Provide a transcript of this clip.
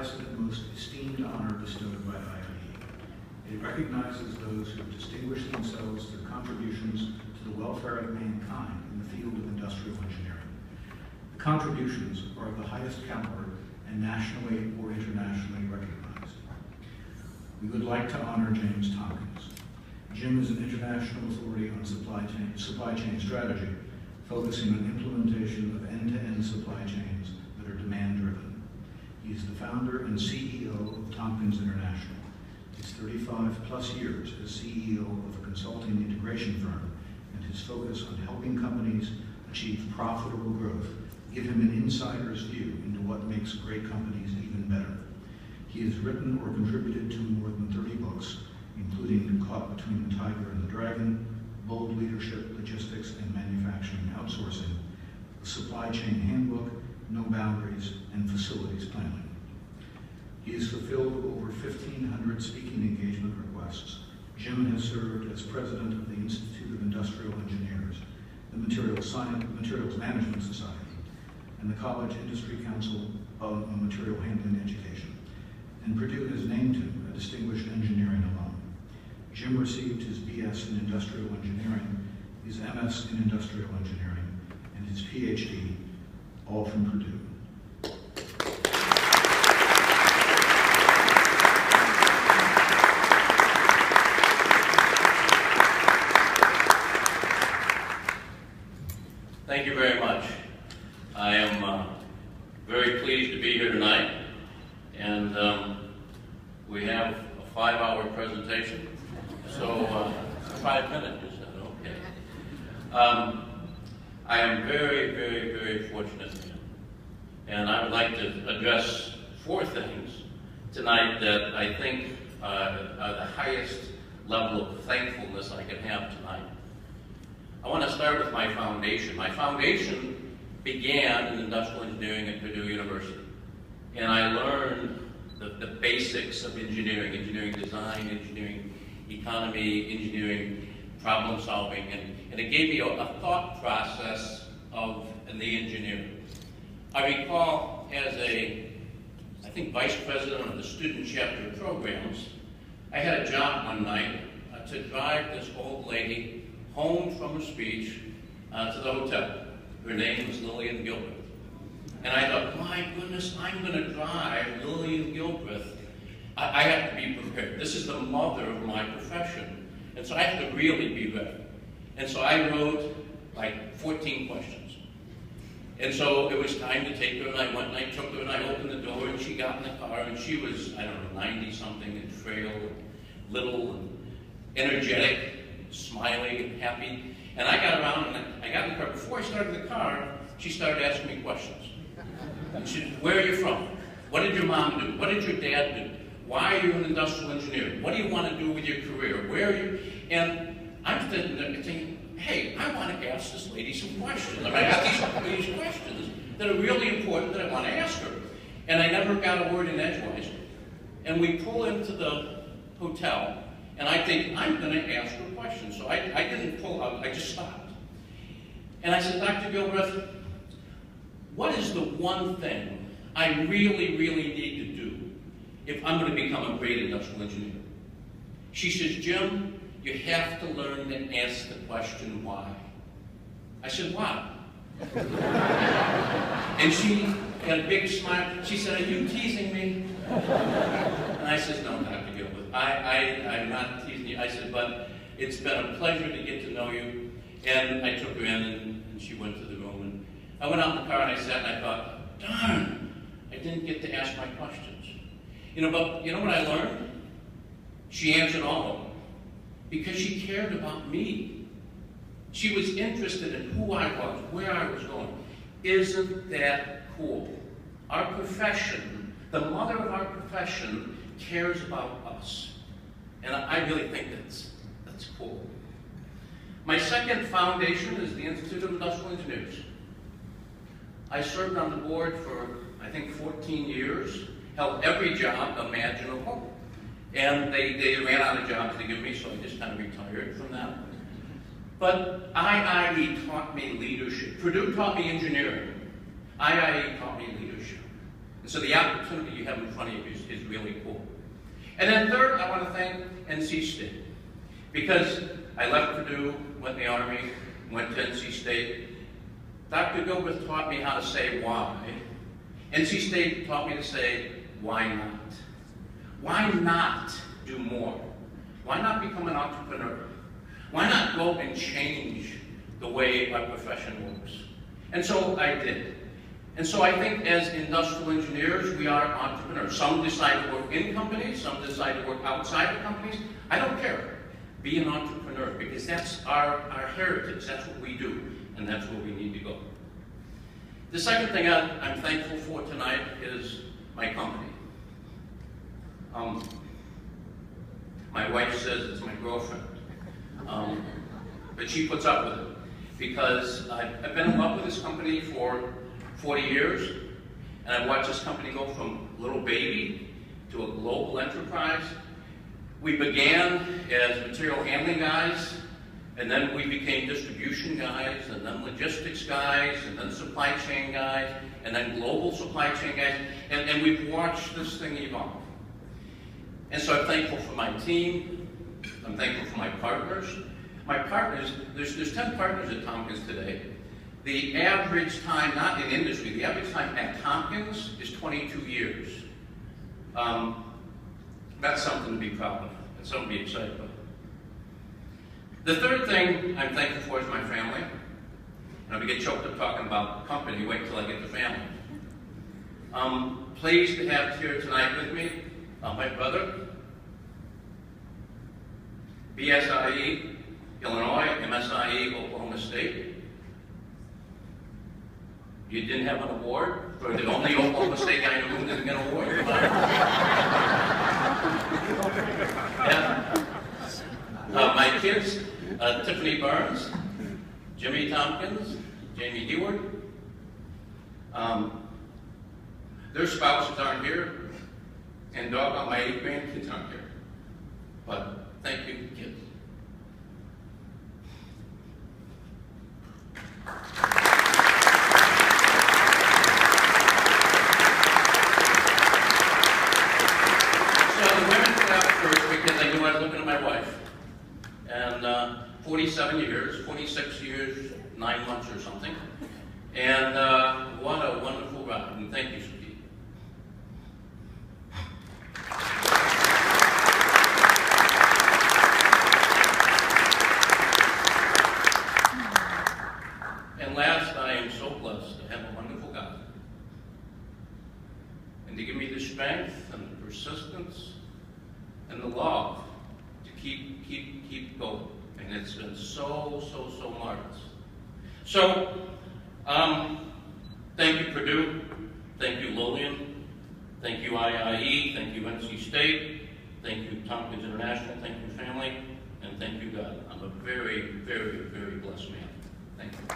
highest and most esteemed honor bestowed by IIE. It recognizes those who have distinguished themselves through contributions to the welfare of mankind in the field of industrial engineering. The contributions are of the highest caliber and nationally or internationally recognized. We would like to honor James Tompkins. Jim is an international authority on supply chain strategy, focusing on implementation of end-to-end supply chains that are demand-driven. He is the founder and CEO of Tompkins International. His 35-plus years as CEO of a consulting integration firm and his focus on helping companies achieve profitable growth give him an insider's view into what makes great companies even better. He has written or contributed to more than 30 books, including Caught Between the Tiger and the Dragon, Bold Leadership, Logistics, and Manufacturing Outsourcing, the Supply Chain Handbook, No Boundaries, and Facilities Planning. He has fulfilled over 1,500 speaking engagement requests. Jim has served as president of the Institute of Industrial Engineers, the Materials Management Society, and the College Industry Council on Material Handling Education. And Purdue has named him a distinguished engineering alum. Jim received his BS in Industrial Engineering, his MS in Industrial Engineering, and his PhD, all from Purdue. Thank you very much. I am very pleased to be here tonight, and we have a 5-hour presentation, so 5 minutes, is that okay? I am very, very, very fortunate, and I would like to address 4 things tonight that I think are the highest level of thankfulness I can have tonight. I want to start with my foundation. My foundation began in industrial engineering at Purdue University. And I learned the basics of engineering, engineering design, engineering economy, engineering problem solving. And it gave me a thought process of the engineering. I recall as I think vice president of the student chapter programs, I had a job one night to drive this old lady home from a speech to the hotel. Her name was Lillian Gilbreth. And I thought, my goodness, I'm going to drive Lillian Gilbreth. I have to be prepared. This is the mother of my profession. And so I have to really be ready. And so I wrote like 14 questions. And so it was time to take her, and I went and I took her and I opened the door and she got in the car and she was, I don't know, 90-something and frail, little, and energetic, smiley and happy. And I got around and I got in the car. Before I started the car, she started asking me questions. And she said, where are you from? What did your mom do? What did your dad do? Why are you an industrial engineer? What do you want to do with your career? Where are you? And I'm sitting there thinking, hey, I want to ask this lady some questions. I got these questions that are really important that I want to ask her. And I never got a word in edgewise. And we pull into the hotel, and I think, I'm going to ask her a question. So I didn't pull out, I just stopped. And I said, Dr. Gilbreth, what is the one thing I really, really need to do if I'm going to become a great industrial engineer? She says, Jim, you have to learn to ask the question why. I said, why? And she had a big smile. She said, are you teasing me? And I said, no, Dr. Gilbreth, I'm not teasing you. I said, but it's been a pleasure to get to know you. And I took her in and she went to the room. And I went out in the car and I sat and I thought, darn, I didn't get to ask my questions. But you know what I learned? She answered all of them because she cared about me. She was interested in who I was, where I was going. Isn't that cool? Our profession, the mother of our profession, cares about us. And I really think that's cool. My second foundation is the Institute of Industrial Engineers. I served on the board for, I think, 14 years, held every job imaginable. And they ran out of jobs to give me, so I just kind of retired from that. But IIE taught me leadership. Purdue taught me engineering. IIE taught me leadership. And so the opportunity you have in front of you is really cool. And then third, I want to thank NC State. Because I left Purdue, went in the Army, went to NC State. Dr. Gilbreth taught me how to say why. NC State taught me to say, why not? Why not do more? Why not become an entrepreneur? Why not go and change the way our profession works? And so I did. And so I think as industrial engineers, we are entrepreneurs. Some decide to work in companies, some decide to work outside of companies. I don't care. Be an entrepreneur, because that's our heritage. That's what we do, and that's where we need to go. The second thing I'm thankful for tonight is my company. My wife says it's my girlfriend, but she puts up with it, because I've been in love with this company for 40 years, and I've watched this company go from little baby to a global enterprise. We began as material handling guys, and then we became distribution guys, and then logistics guys, and then supply chain guys, and then global supply chain guys, and we've watched this thing evolve. And so I'm thankful for my team. I'm thankful for my partners. My partners, there's 10 partners at Tompkins today. The average time, not in industry, the average time at Tompkins is 22 years. That's something to be proud of. It's something to be excited about. The third thing I'm thankful for is my family. And if I get choked up talking about the company, wait until I get to family. Pleased to have here tonight with me my brother, BSIE, Illinois, MSIE, Oklahoma State. You didn't have an award for the only Oklahoma State guy in the room that didn't get an award? Yeah. My kids, Tiffany Burns, Jimmy Tompkins, Jamie Heward. Their spouses aren't here, and doggone my 8 grandkids aren't here. But thank you, kids. Because I knew I was looking at my wife. And 47 years, 46 years, 9 months or something. And what a wonderful ride. And thank you, Steve. And last, I am so blessed to have a wonderful God. And to give me the strength and the persistence and the love to keep going. And it's been so marvelous. So, thank you, Purdue. Thank you, Lillian. Thank you, IIE. Thank you, NC State. Thank you, Tompkins International. Thank you, family. And thank you, God. I'm a very blessed man. Thank you.